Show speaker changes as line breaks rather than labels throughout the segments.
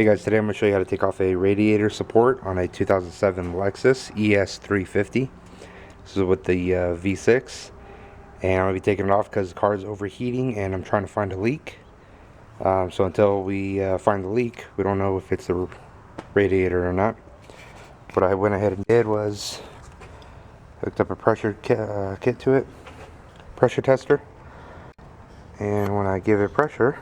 Hey guys, today I'm going to show you how to take off a radiator support on a 2007 Lexus ES350. This is with the V6, and I'm going to be taking it off because the car is overheating and I'm trying to find a leak. So until we find the leak, we don't know if it's the radiator or not. What I went ahead and did was hooked up a pressure kit to it, pressure tester, and when I give it pressure,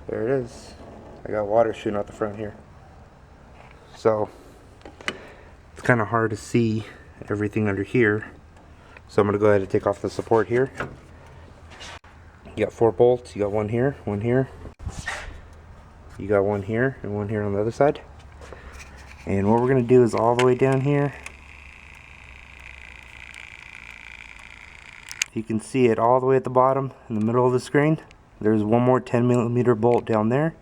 there it is. I got water shooting out the front here. So it's kind of hard to see everything under here. So I'm going to go ahead and take off the support here. You got 4 bolts. You got one here, one here. You got one here and one here on the other side. And what we're going to do is all the way down here. You can see it all the way at the bottom in the middle of the screen. There's one more 10mm bolt down there.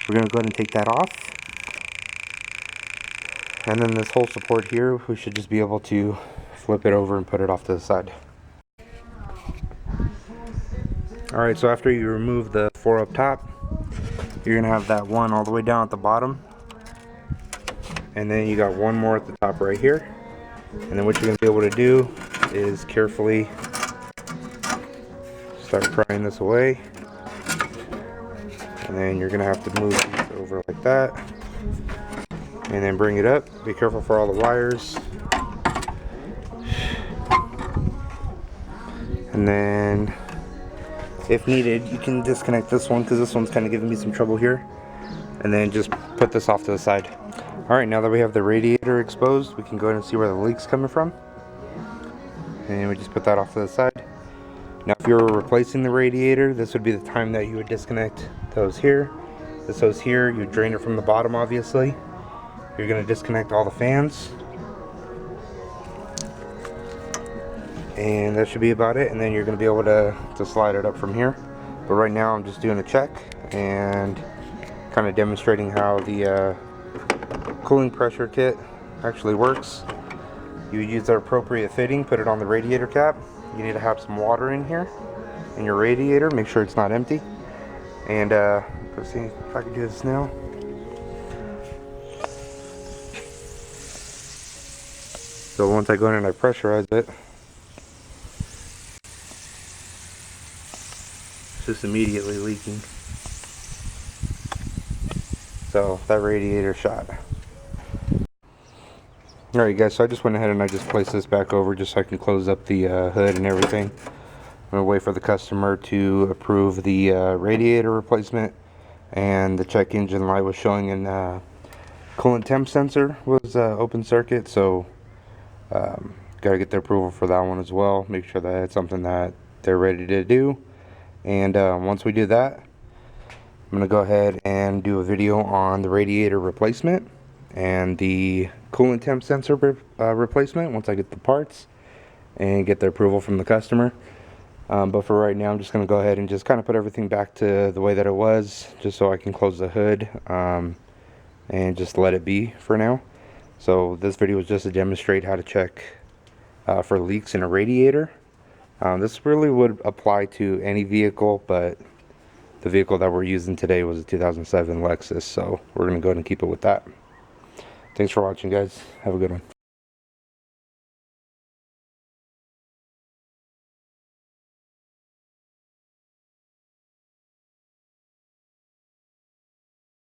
We're going to go ahead and take that off. And then this whole support here, we should just be able to flip it over and put it off to the side. Alright, so after you remove the 4 up top, you're going to have that one all the way down at the bottom. And then you got one more at the top right here. And then what you're going to be able to do is carefully start prying this away. And then you're going to have to move these over like that. And then bring it up. Be careful for all the wires. And then, if needed, you can disconnect this one because this one's kind of giving me some trouble here. And then just put this off to the side. Alright, now that we have the radiator exposed, we can go ahead and see where the leak's coming from. And we just put that off to the side. Now if you're replacing the radiator, this would be the time that you would disconnect those here. This hose here, you drain it from the bottom obviously. You're going to disconnect all the fans. And that should be about it. And then you're going to be able to slide it up from here. But right now I'm just doing a check and kind of demonstrating how the cooling pressure kit actually works. You use the appropriate fitting, put it on the radiator cap. You need to have some water in here in your radiator, make sure it's not empty. And let's see if I can do this now. So once I go in and I pressurize it, it's just immediately leaking. So that radiator shot. Alright guys, so I just went ahead and I just placed this back over just so I can close up the hood and everything. I'm going to wait for the customer to approve the radiator replacement, and the check engine light was showing in coolant temp sensor was open circuit, so got to get their approval for that one as well. Make sure that it's something that they're ready to do. And once we do that, I'm going to go ahead and do a video on the radiator replacement and the coolant temp sensor replacement once I get the parts and get the approval from the customer. But for right now, I'm just going to go ahead and just kind of put everything back to the way that it was, just so I can close the hood and just let it be for now. So this video was just to demonstrate how to check for leaks in a radiator. This really would apply to any vehicle, but the vehicle that we're using today was a 2007 Lexus, so we're going to go ahead and keep it with that. Thanks for watching, guys. Have a good one.